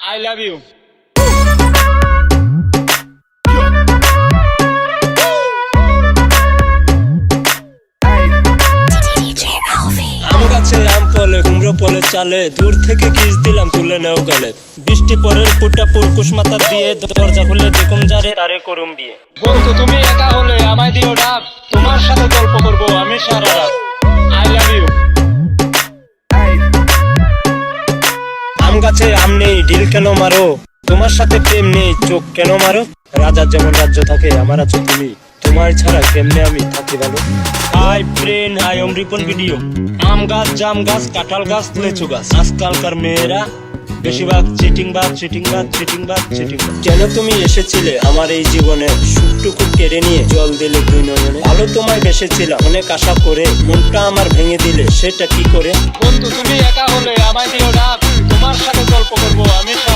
I love you. আম গাছে আম ফলে কুমড়ো ফলে চালে, দূর থেকে কিস দিলাম তুলে নেও গেলে। বৃষ্টি পরের ফুটা পুরকুশ মাথা দিয়ে, দরজা খুলে দেখুম যারে তারে করুম বিয়ে। বন্ধু তুমি একা হলে আমায় দিও ডাক, তোমার সাথে গল্প করবো আমি সারা রাত। I love you. আম গাছে আম নেই ঢিল কেন মারো, তোমার সাথে প্রেম নেই চোখ কেন মারো। রাজার যেমন রাজ্য থাকে আমার আছো তুমি, তোমার ছাড়া কেমনে আমি থাকি ভালো। হাই ফ্রেন্ড, হাই ওম রিপন ভিডিও। আম গাছ, জাম গাছ, কাঁঠাল গাছ, লিচু গাছ। আজকালকার মেয়েরা বেশিরভাগ চিটিংবাজ। কেন তুমি এসেছিলে আমার এই জীবনে, সুখটুকু কেড়ে নিয়ে জল দিলে দুই নয়নে। ভালো তোমায় বেসেছিলাম অনেক আশা করে, মনটা আমার ভেঙে দিলে সেটা কি করে। বন্ধু তুমি একা হলে আমায় দিও ডাক, তোমার সাথে গল্প করবো আমি সারা